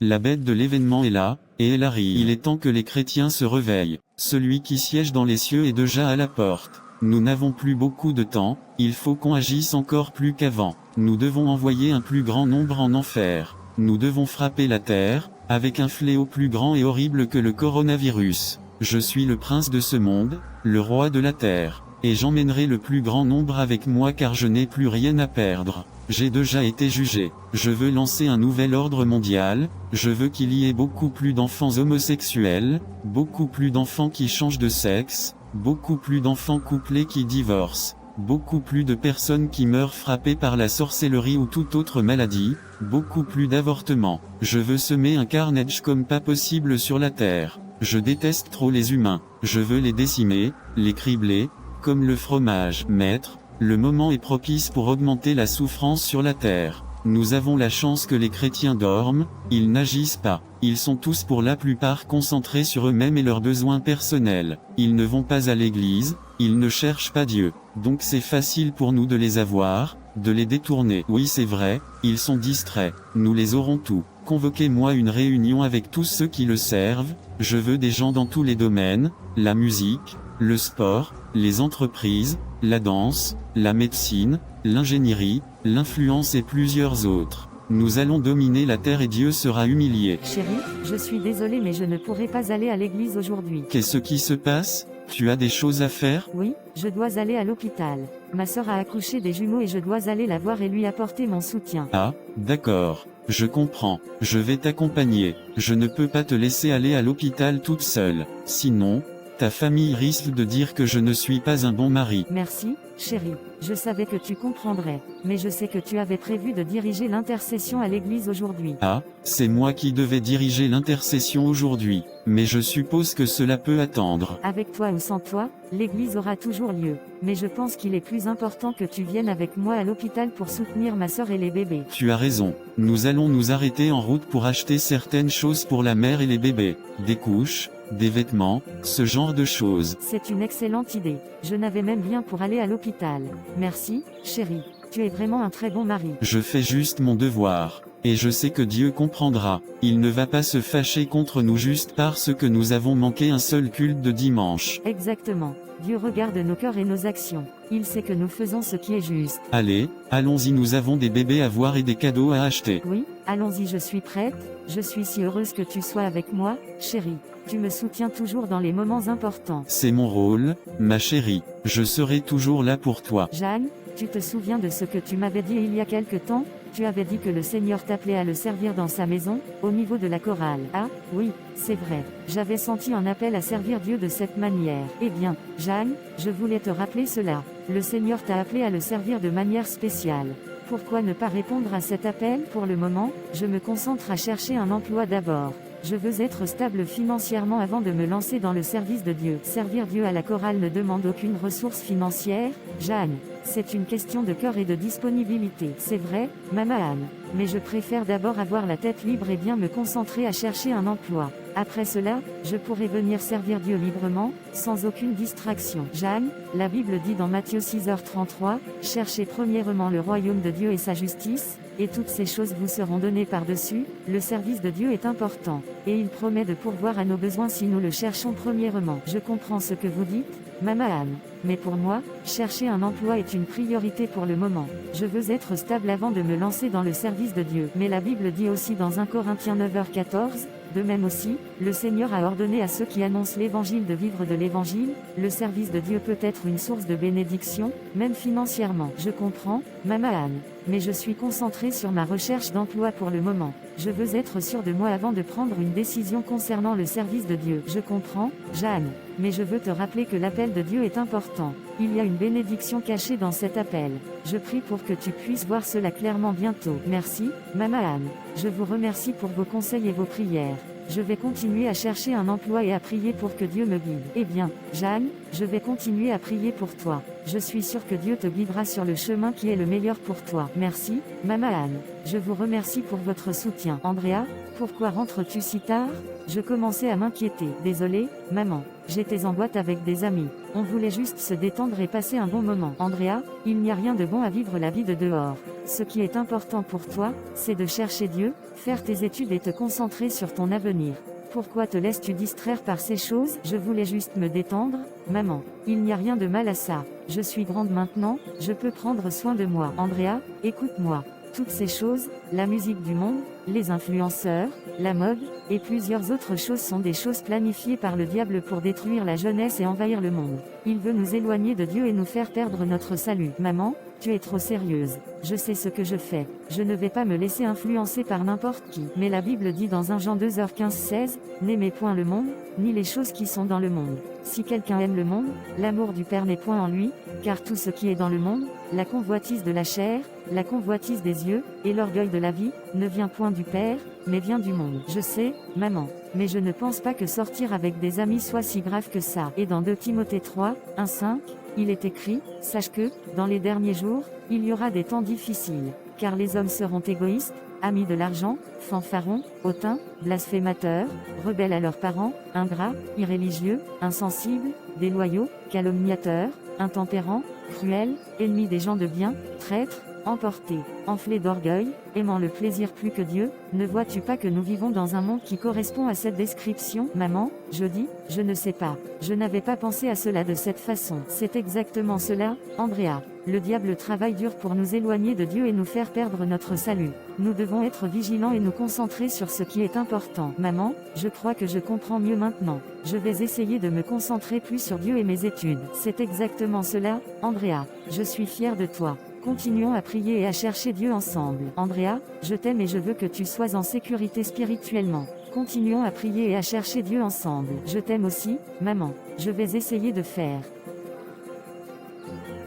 La bête de l'événement est là, et elle arrive. Il est temps que les chrétiens se réveillent. Celui qui siège dans les cieux est déjà à la porte. Nous n'avons plus beaucoup de temps, il faut qu'on agisse encore plus qu'avant. Nous devons envoyer un plus grand nombre en enfer. Nous devons frapper la terre, avec un fléau plus grand et horrible que le coronavirus. Je suis le prince de ce monde, le roi de la terre, et j'emmènerai le plus grand nombre avec moi car je n'ai plus rien à perdre. J'ai déjà été jugé. Je veux lancer un nouvel ordre mondial, je veux qu'il y ait beaucoup plus d'enfants homosexuels, beaucoup plus d'enfants qui changent de sexe, beaucoup plus d'enfants couplés qui divorcent, beaucoup plus de personnes qui meurent frappées par la sorcellerie ou toute autre maladie, beaucoup plus d'avortements. Je veux semer un carnage comme pas possible sur la terre. Je déteste trop les humains, je veux les décimer, les cribler, comme le fromage. Maître, le moment est propice pour augmenter la souffrance sur la terre. Nous avons la chance que les chrétiens dorment, ils n'agissent pas. Ils sont tous pour la plupart concentrés sur eux-mêmes et leurs besoins personnels. Ils ne vont pas à l'église, ils ne cherchent pas Dieu. Donc c'est facile pour nous de les avoir, de les détourner. Oui c'est vrai, ils sont distraits, nous les aurons tous. Convoquez-moi une réunion avec tous ceux qui le servent, je veux des gens dans tous les domaines, la musique, le sport, les entreprises, la danse, la médecine, l'ingénierie, l'influence et plusieurs autres. Nous allons dominer la terre et Dieu sera humilié. Chérie, je suis désolée mais je ne pourrai pas aller à l'église aujourd'hui. Qu'est-ce qui se passe? Tu as des choses à faire? Oui, je dois aller à l'hôpital. Ma sœur a accouché des jumeaux et je dois aller la voir et lui apporter mon soutien. Ah, d'accord. Je comprends. Je vais t'accompagner. Je ne peux pas te laisser aller à l'hôpital toute seule. Sinon, ta famille risque de dire que je ne suis pas un bon mari. Merci, chérie. Je savais que tu comprendrais. Mais je sais que tu avais prévu de diriger l'intercession à l'église aujourd'hui. Ah, c'est moi qui devais diriger l'intercession aujourd'hui. Mais je suppose que cela peut attendre. Avec toi ou sans toi, l'église aura toujours lieu. Mais je pense qu'il est plus important que tu viennes avec moi à l'hôpital pour soutenir ma sœur et les bébés. Tu as raison. Nous allons nous arrêter en route pour acheter certaines choses pour la mère et les bébés. Des couches, des vêtements, ce genre de choses. C'est une excellente idée. Je n'avais même rien pour aller à l'hôpital. Merci, chérie. Tu es vraiment un très bon mari. Je fais juste mon devoir. Et je sais que Dieu comprendra. Il ne va pas se fâcher contre nous juste parce que nous avons manqué un seul culte de dimanche. Exactement. Dieu regarde nos cœurs et nos actions. Il sait que nous faisons ce qui est juste. Allez, allons-y, nous avons des bébés à voir et des cadeaux à acheter. Oui, allons-y, je suis prête. Je suis si heureuse que tu sois avec moi, chérie. Tu me soutiens toujours dans les moments importants. C'est mon rôle, ma chérie. Je serai toujours là pour toi. Jeanne, tu te souviens de ce que tu m'avais dit il y a quelque temps? Tu avais dit que le Seigneur t'appelait à le servir dans sa maison, au niveau de la chorale. Ah, oui, c'est vrai. J'avais senti un appel à servir Dieu de cette manière. Eh bien, Jeanne, je voulais te rappeler cela. Le Seigneur t'a appelé à le servir de manière spéciale. Pourquoi ne pas répondre à cet appel? Pour le moment, je me concentre à chercher un emploi d'abord. Je veux être stable financièrement avant de me lancer dans le service de Dieu. Servir Dieu à la chorale ne demande aucune ressource financière, Jeanne. C'est une question de cœur et de disponibilité. C'est vrai, Maman Anne. Mais je préfère d'abord avoir la tête libre et bien me concentrer à chercher un emploi. Après cela, je pourrai venir servir Dieu librement, sans aucune distraction. Jeanne, la Bible dit dans Matthieu 6h33, « Cherchez premièrement le royaume de Dieu et sa justice, et toutes ces choses vous seront données par-dessus. » Le service de Dieu est important, et il promet de pourvoir à nos besoins si nous le cherchons premièrement. Je comprends ce que vous dites, Maman Anne. Mais pour moi, chercher un emploi est une priorité pour le moment. Je veux être stable avant de me lancer dans le service de Dieu. Mais la Bible dit aussi dans 1 Corinthiens 9h14, de même aussi, le Seigneur a ordonné à ceux qui annoncent l'évangile de vivre de l'évangile. Le service de Dieu peut être une source de bénédiction, même financièrement. Je comprends, Maman Anne. Mais je suis concentrée sur ma recherche d'emploi pour le moment. Je veux être sûre de moi avant de prendre une décision concernant le service de Dieu. Je comprends, Jeanne. Mais je veux te rappeler que l'appel de Dieu est important. Il y a une bénédiction cachée dans cet appel. Je prie pour que tu puisses voir cela clairement bientôt. Merci, Maman Anne. Je vous remercie pour vos conseils et vos prières. Je vais continuer à chercher un emploi et à prier pour que Dieu me guide. Eh bien, Jeanne, je vais continuer à prier pour toi. Je suis sûre que Dieu te guidera sur le chemin qui est le meilleur pour toi. Merci, Maman Anne. Je vous remercie pour votre soutien. Andrea, pourquoi rentres-tu si tard? Je commençais à m'inquiéter. Désolée, maman. J'étais en boîte avec des amis. On voulait juste se détendre et passer un bon moment. Andrea, il n'y a rien de bon à vivre la vie de dehors. Ce qui est important pour toi, c'est de chercher Dieu, faire tes études et te concentrer sur ton avenir. Pourquoi te laisses-tu distraire par ces choses? Je voulais juste me détendre, maman. Il n'y a rien de mal à ça. Je suis grande maintenant, je peux prendre soin de moi. Andrea, écoute-moi. Toutes ces choses, la musique du monde, les influenceurs, la mode, et plusieurs autres choses sont des choses planifiées par le diable pour détruire la jeunesse et envahir le monde. Il veut nous éloigner de Dieu et nous faire perdre notre salut. Maman, tu es trop sérieuse. Je sais ce que je fais. Je ne vais pas me laisser influencer par n'importe qui. Mais la Bible dit dans 1 Jean 2h15-16, « N'aimez point le monde, ni les choses qui sont dans le monde. Si quelqu'un aime le monde, l'amour du Père n'est point en lui, car tout ce qui est dans le monde, la convoitise de la chair, la convoitise des yeux, et l'orgueil de la vie, ne vient point du Père, mais vient du monde. » Je sais, maman, mais je ne pense pas que sortir avec des amis soit si grave que ça. Et dans 2 Timothée 3, 1-5, il est écrit, « Sache que, dans les derniers jours, il y aura des temps difficiles, car les hommes seront égoïstes, amis de l'argent, fanfarons, hautains, blasphémateurs, rebelles à leurs parents, ingrats, irréligieux, insensibles, déloyaux, calomniateurs, intempérants, cruels, ennemis des gens de bien, traîtres, emportés, enflés d'orgueil, aimant le plaisir plus que Dieu. Ne vois-tu pas que nous vivons dans un monde qui correspond à cette description? Maman, je dis, je ne sais pas. Je n'avais pas pensé à cela de cette façon. C'est exactement cela, Andrea. Le diable travaille dur pour nous éloigner de Dieu et nous faire perdre notre salut. Nous devons être vigilants et nous concentrer sur ce qui est important. Maman, je crois que je comprends mieux maintenant. Je vais essayer de me concentrer plus sur Dieu et mes études. C'est exactement cela, Andrea. Je suis fière de toi. Continuons à prier et à chercher Dieu ensemble. Andrea, je t'aime et je veux que tu sois en sécurité spirituellement. Continuons à prier et à chercher Dieu ensemble. Je t'aime aussi, maman. Je vais essayer de faire.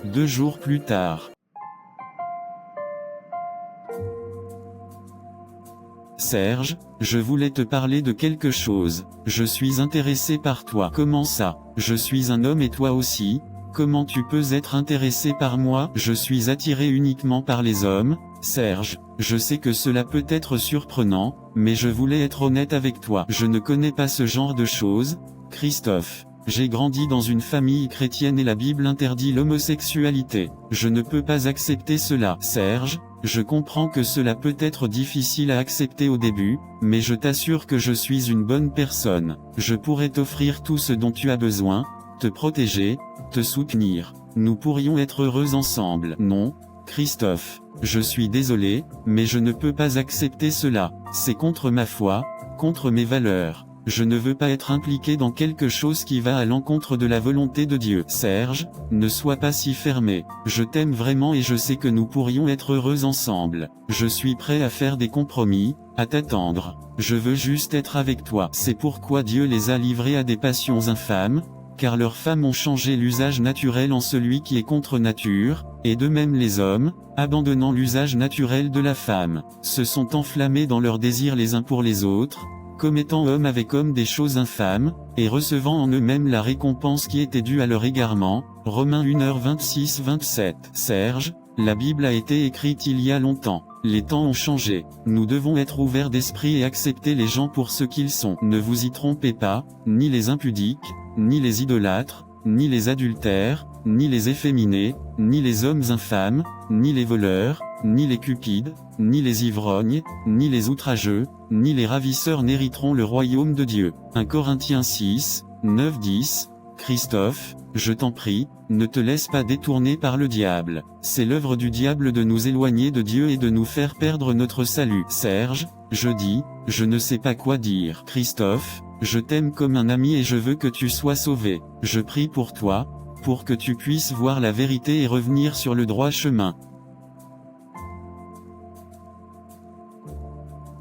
2 jours plus tard. Serge, je voulais te parler de quelque chose. Je suis intéressé par toi. Comment ça? Je suis un homme et toi aussi. Comment tu peux être intéressé par moi? Je suis attiré uniquement par les hommes. Serge, je sais que cela peut être surprenant, mais je voulais être honnête avec toi. Je ne connais pas ce genre de choses. Christophe, j'ai grandi dans une famille chrétienne et la Bible interdit l'homosexualité. Je ne peux pas accepter cela. Serge, je comprends que cela peut être difficile à accepter au début, mais je t'assure que je suis une bonne personne. Je pourrais t'offrir tout ce dont tu as besoin, te protéger, te soutenir. Nous pourrions être heureux ensemble. Non, Christophe, je suis désolé, mais je ne peux pas accepter cela. C'est contre ma foi, contre mes valeurs. Je ne veux pas être impliqué dans quelque chose qui va à l'encontre de la volonté de Dieu. Serge, ne sois pas si fermé. Je t'aime vraiment et je sais que nous pourrions être heureux ensemble. Je suis prêt à faire des compromis, à t'attendre. Je veux juste être avec toi. C'est pourquoi Dieu les a livrés à des passions infâmes, car leurs femmes ont changé l'usage naturel en celui qui est contre nature, et de même les hommes, abandonnant l'usage naturel de la femme, se sont enflammés dans leurs désirs les uns pour les autres, commettant homme avec homme des choses infâmes, et recevant en eux-mêmes la récompense qui était due à leur égarement. Romains 1h26-27. Serge, la Bible a été écrite il y a longtemps. Les temps ont changé. Nous devons être ouverts d'esprit et accepter les gens pour ce qu'ils sont. Ne vous y trompez pas, ni les impudiques, ni les idolâtres, ni les adultères, ni les efféminés, ni les hommes infâmes, ni les voleurs, ni les cupides, ni les ivrognes, ni les outrageux, ni les ravisseurs n'hériteront le royaume de Dieu. 1 Corinthiens 6, 9-10. Christophe, je t'en prie, ne te laisse pas détourner par le diable. C'est l'œuvre du diable de nous éloigner de Dieu et de nous faire perdre notre salut. Serge, je dis, je ne sais pas quoi dire. Christophe, je t'aime comme un ami et je veux que tu sois sauvé. Je prie pour toi, pour que tu puisses voir la vérité et revenir sur le droit chemin.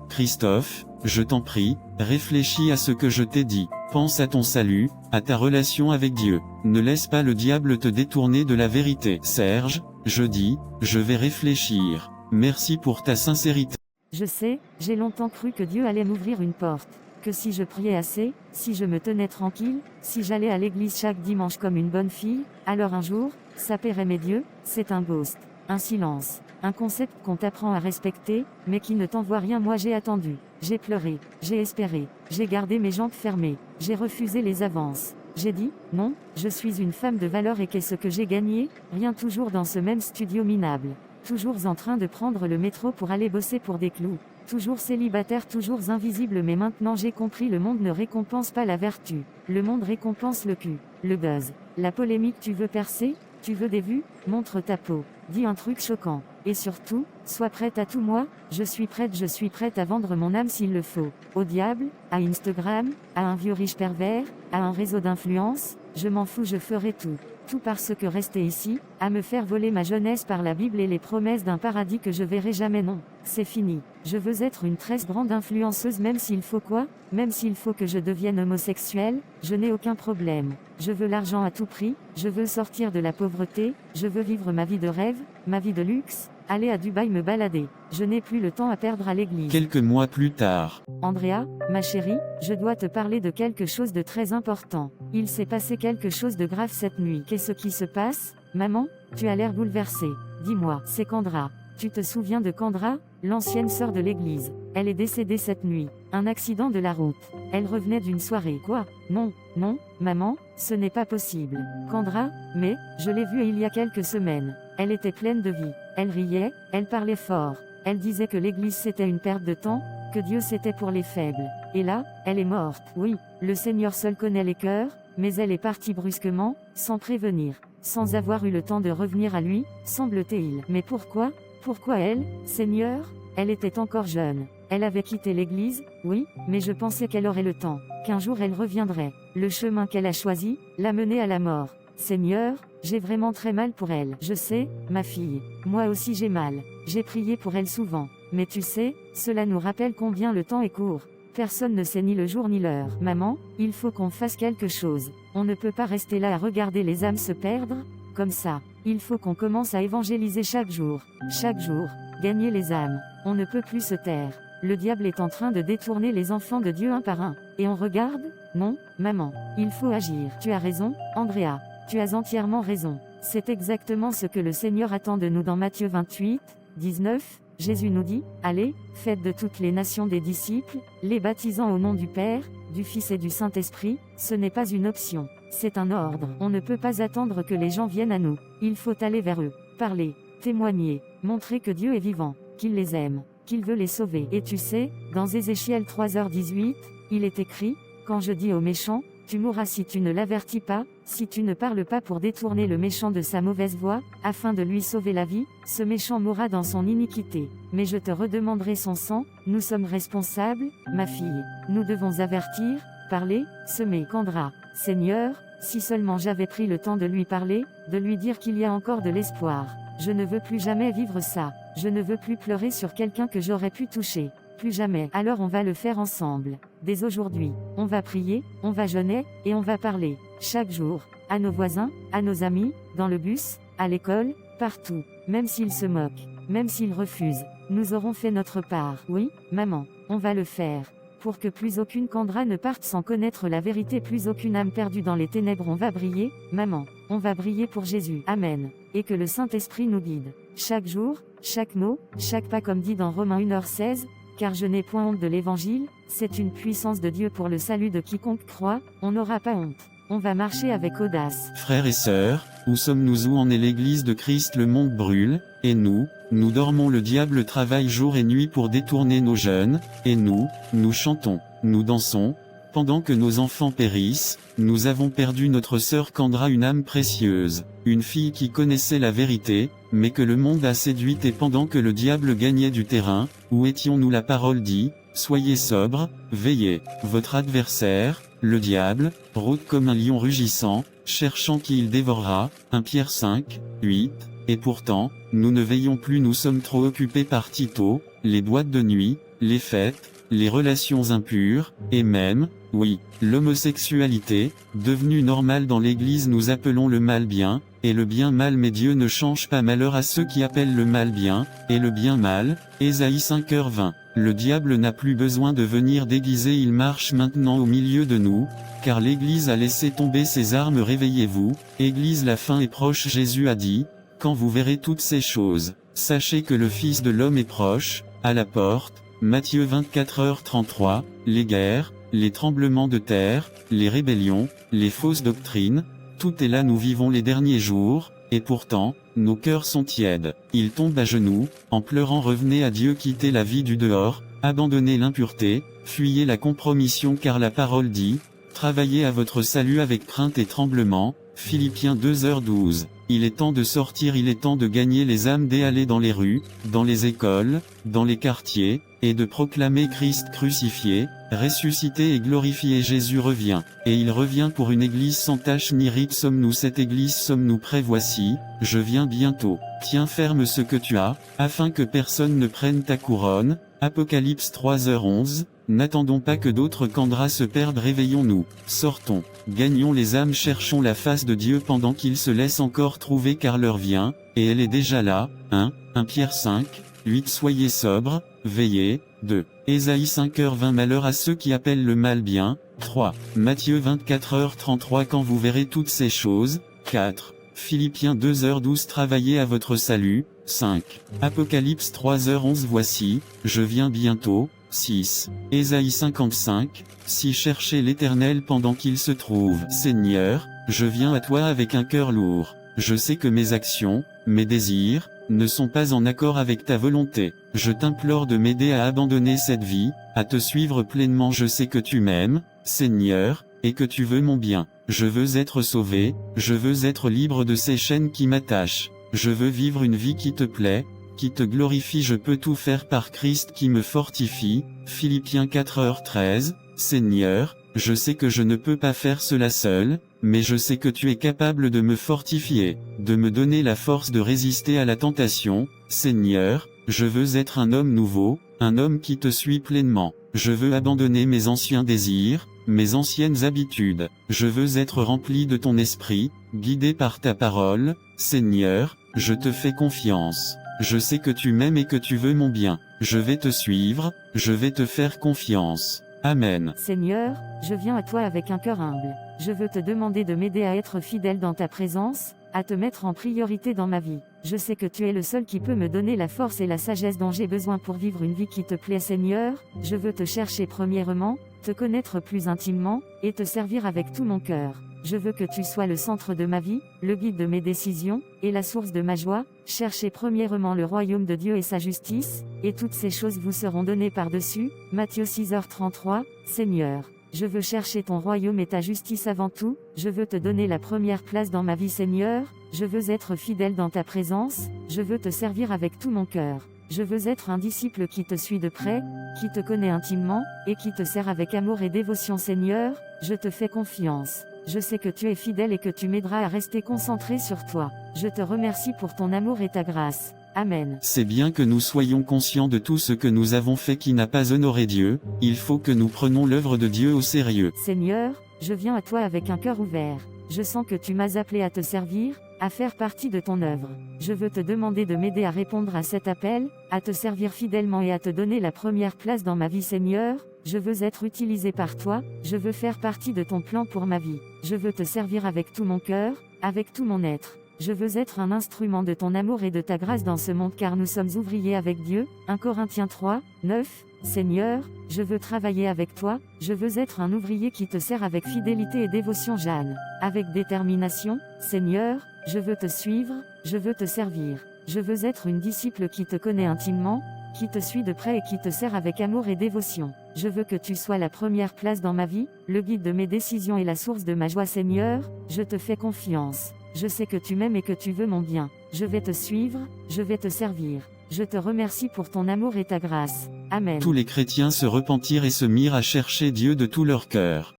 Christophe, je t'en prie, réfléchis à ce que je t'ai dit. Pense à ton salut, à ta relation avec Dieu. Ne laisse pas le diable te détourner de la vérité. Serge, je dis, je vais réfléchir. Merci pour ta sincérité. Je sais, j'ai longtemps cru que Dieu allait m'ouvrir une porte. Que si je priais assez, si je me tenais tranquille, si j'allais à l'église chaque dimanche comme une bonne fille, alors un jour, Sapere mes dieux, c'est un ghost, un silence, un concept qu'on t'apprend à respecter, mais qui ne t'envoie rien. Moi j'ai attendu, j'ai pleuré, j'ai espéré, j'ai gardé mes jambes fermées, j'ai refusé les avances. J'ai dit, non, je suis une femme de valeur et qu'est-ce que j'ai gagné? Rien, toujours dans ce même studio minable. Toujours en train de prendre le métro pour aller bosser pour des clous. Toujours célibataire, toujours invisible, mais maintenant j'ai compris, le monde ne récompense pas la vertu. Le monde récompense le cul, le buzz, la polémique. Tu veux percer? Tu veux des vues? Montre ta peau. Dis un truc choquant. Et surtout, sois prête à tout. Moi, je suis prête à vendre mon âme s'il le faut. Au diable, à Instagram, à un vieux riche pervers, à un réseau d'influence, je m'en fous, je ferai tout. Tout parce que rester ici, à me faire voler ma jeunesse par la Bible et les promesses d'un paradis que je verrai jamais, non. C'est fini. Je veux être une très grande influenceuse, même s'il faut quoi? Même s'il faut que je devienne homosexuelle, je n'ai aucun problème. Je veux l'argent à tout prix, je veux sortir de la pauvreté, je veux vivre ma vie de rêve, ma vie de luxe, aller à Dubaï me balader. Je n'ai plus le temps à perdre à l'église. Quelques mois plus tard. Andrea, ma chérie, je dois te parler de quelque chose de très important. Il s'est passé quelque chose de grave cette nuit. Qu'est-ce qui se passe? Maman, tu as l'air bouleversée. Dis-moi, c'est Kendra. Tu te souviens de Kendra, l'ancienne sœur de l'église? Elle est décédée cette nuit. Un accident de la route. Elle revenait d'une soirée. Quoi? Non, non, maman, ce n'est pas possible. Kendra, mais, je l'ai vue il y a quelques semaines. Elle était pleine de vie. Elle riait, elle parlait fort. Elle disait que l'église c'était une perte de temps, que Dieu c'était pour les faibles. Et là, elle est morte. Oui, le Seigneur seul connaît les cœurs, mais elle est partie brusquement, sans prévenir, sans avoir eu le temps de revenir à lui, semble-t-il. Mais pourquoi? Pourquoi elle, Seigneur? Elle était encore jeune. Elle avait quitté l'église, oui, mais je pensais qu'elle aurait le temps, qu'un jour elle reviendrait. Le chemin qu'elle a choisi, l'a menée à la mort. Seigneur, j'ai vraiment très mal pour elle. Je sais, ma fille, moi aussi j'ai mal. J'ai prié pour elle souvent. Mais tu sais, cela nous rappelle combien le temps est court. Personne ne sait ni le jour ni l'heure. Maman, il faut qu'on fasse quelque chose. On ne peut pas rester là à regarder les âmes se perdre, comme ça. Il faut qu'on commence à évangéliser chaque jour. Chaque jour, gagner les âmes. On ne peut plus se taire. Le diable est en train de détourner les enfants de Dieu un par un. Et on regarde? Non, maman. Il faut agir. Tu as raison, Andrea. Tu as entièrement raison. C'est exactement ce que le Seigneur attend de nous dans Matthieu 28, 19. Jésus nous dit, allez, faites de toutes les nations des disciples, les baptisant au nom du Père, du Fils et du Saint-Esprit. Ce n'est pas une option. C'est un ordre. On ne peut pas attendre que les gens viennent à nous. Il faut aller vers eux, parler, témoigner, montrer que Dieu est vivant, qu'il les aime, qu'il veut les sauver. Et tu sais, dans Ézéchiel 3h18, il est écrit, quand je dis aux méchants, tu mourras si tu ne l'avertis pas, si tu ne parles pas pour détourner le méchant de sa mauvaise voie, afin de lui sauver la vie, ce méchant mourra dans son iniquité. Mais je te redemanderai son sang. Nous sommes responsables, ma fille. Nous devons avertir, parler, semer. Kendra, Seigneur, si seulement j'avais pris le temps de lui parler, de lui dire qu'il y a encore de l'espoir. Je ne veux plus jamais vivre ça. Je ne veux plus pleurer sur quelqu'un que j'aurais pu toucher. Plus jamais. Alors on va le faire ensemble. Dès aujourd'hui, on va prier, on va jeûner, et on va parler. Chaque jour. À nos voisins, à nos amis, dans le bus, à l'école, partout. Même s'ils se moquent, même s'ils refusent. Nous aurons fait notre part. Oui, maman, on va le faire. Pour que plus aucune Kendra ne parte sans connaître la vérité, plus aucune âme perdue dans les ténèbres. On va briller, maman. On va briller pour Jésus. Amen. Et que le Saint-Esprit nous guide. Chaque jour, chaque mot, chaque pas, comme dit dans Romains 1h16. Car je n'ai point honte de l'évangile, c'est une puissance de Dieu pour le salut de quiconque croit. On n'aura pas honte. On va marcher avec audace. Frères et sœurs, où sommes-nous? Où en est l'Église de Christ? Le monde brûle, et nous dormons. Le diable travaille jour et nuit pour détourner nos jeunes, et nous chantons, nous dansons, pendant que nos enfants périssent. Nous avons perdu notre sœur Kendra, une âme précieuse, une fille qui connaissait la vérité, mais que le monde a séduite. Et pendant que le diable gagnait du terrain, où étions-nous? La parole dit, soyez sobres, veillez. Votre adversaire, le diable, rôde comme un lion rugissant, cherchant qui il dévorera. 1 Pierre 5, 8. Et pourtant, nous ne veillons plus. Nous sommes trop occupés par Tito, les boîtes de nuit, les fêtes, les relations impures, et même, oui, l'homosexualité, devenue normale dans l'Église. Nous appelons le mal bien, et le bien mal, mais Dieu ne change pas. Malheur à ceux qui appellent le mal bien, et le bien mal. Ésaïe 5h20. le diable n'a plus besoin de venir déguisé, il marche maintenant au milieu de nous, car l'Église a laissé tomber ses armes. Réveillez-vous, Église, la fin est proche. Jésus a dit, quand vous verrez toutes ces choses, sachez que le Fils de l'homme est proche, à la porte. Matthieu 24h33, les guerres, les tremblements de terre, les rébellions, les fausses doctrines, tout est là. Nous vivons les derniers jours, et pourtant, nos cœurs sont tièdes. Ils tombent à genoux, en pleurant. Revenez à Dieu, quittez la vie du dehors, abandonnez l'impureté, fuyez la compromission, car la parole dit, travaillez à votre salut avec crainte et tremblement. Philippiens 2h12. Il est temps de sortir, il est temps de gagner les âmes, d'aller dans les rues, dans les écoles, dans les quartiers, et de proclamer Christ crucifié, ressuscité et glorifié. Jésus revient, et il revient pour une église sans tache ni ride. Sommes-nous cette église? Sommes-nous prêts? Voici, je viens bientôt. Tiens ferme ce que tu as, afin que personne ne prenne ta couronne. Apocalypse 3h11. N'attendons pas que d'autres candras se perdent, réveillons-nous, sortons, gagnons les âmes, cherchons la face de Dieu pendant qu'il se laisse encore trouver, car l'heure vient, et elle est déjà là. 1 Pierre 5, 8. Soyez sobres, veillez. 2 Ésaïe 5h20. Malheur à ceux qui appellent le mal bien. 3 Matthieu 24h33. Quand vous verrez toutes ces choses. 4 Philippiens 2h12. Travaillez à votre salut. 5 Apocalypse 3h11. Voici, je viens bientôt. 6 Ésaïe 55, 6. Cherchez l'Éternel pendant qu'il se trouve. Seigneur, je viens à toi avec un cœur lourd. Je sais que mes actions, mes désirs, ne sont pas en accord avec ta volonté. Je t'implore de m'aider à abandonner cette vie, à te suivre pleinement. Je sais que tu m'aimes, Seigneur, et que tu veux mon bien. Je veux être sauvé, je veux être libre de ces chaînes qui m'attachent. Je veux vivre une vie qui te plaît, qui te glorifie. Je peux tout faire par Christ qui me fortifie. Philippiens 4h13. Seigneur, je sais que je ne peux pas faire cela seul, mais je sais que tu es capable de me fortifier, de me donner la force de résister à la tentation. Seigneur, je veux être un homme nouveau, un homme qui te suit pleinement. Je veux abandonner mes anciens désirs, mes anciennes habitudes. Je veux être rempli de ton esprit, guidé par ta parole. Seigneur, je te fais confiance. Je sais que tu m'aimes et que tu veux mon bien. Je vais te suivre, je vais te faire confiance. Amen. Seigneur, je viens à toi avec un cœur humble. Je veux te demander de m'aider à être fidèle dans ta présence, à te mettre en priorité dans ma vie. Je sais que tu es le seul qui peut me donner la force et la sagesse dont j'ai besoin pour vivre une vie qui te plaît. Seigneur, je veux te chercher premièrement, te connaître plus intimement, et te servir avec tout mon cœur. Je veux que tu sois le centre de ma vie, le guide de mes décisions, et la source de ma joie. Cherchez premièrement le royaume de Dieu et sa justice, et toutes ces choses vous seront données par-dessus. Matthieu 6h33. Seigneur, je veux chercher ton royaume et ta justice avant tout. Je veux te donner la première place dans ma vie. Seigneur, je veux être fidèle dans ta présence. Je veux te servir avec tout mon cœur. Je veux être un disciple qui te suit de près, qui te connaît intimement, et qui te sert avec amour et dévotion. Seigneur, je te fais confiance. Je sais que tu es fidèle et que tu m'aideras à rester concentré sur toi. Je te remercie pour ton amour et ta grâce. Amen. C'est bien que nous soyons conscients de tout ce que nous avons fait qui n'a pas honoré Dieu. Il faut que nous prenions l'œuvre de Dieu au sérieux. Seigneur, je viens à toi avec un cœur ouvert. Je sens que tu m'as appelé à te servir, à faire partie de ton œuvre. Je veux te demander de m'aider à répondre à cet appel, à te servir fidèlement et à te donner la première place dans ma vie. Seigneur, je veux être utilisé par toi, je veux faire partie de ton plan pour ma vie. Je veux te servir avec tout mon cœur, avec tout mon être. Je veux être un instrument de ton amour et de ta grâce dans ce monde, car nous sommes ouvriers avec Dieu. 1 Corinthiens 3, 9. Seigneur, je veux travailler avec toi, je veux être un ouvrier qui te sert avec fidélité et dévotion. Jeanne. Avec détermination, Seigneur, je veux te suivre, je veux te servir. Je veux être une disciple qui te connaît intimement, qui te suit de près et qui te sert avec amour et dévotion. Je veux que tu sois la première place dans ma vie, le guide de mes décisions et la source de ma joie. Seigneur, je te fais confiance. Je sais que tu m'aimes et que tu veux mon bien. Je vais te suivre, je vais te servir. Je te remercie pour ton amour et ta grâce. Amen. Tous les chrétiens se repentirent et se mirent à chercher Dieu de tout leur cœur.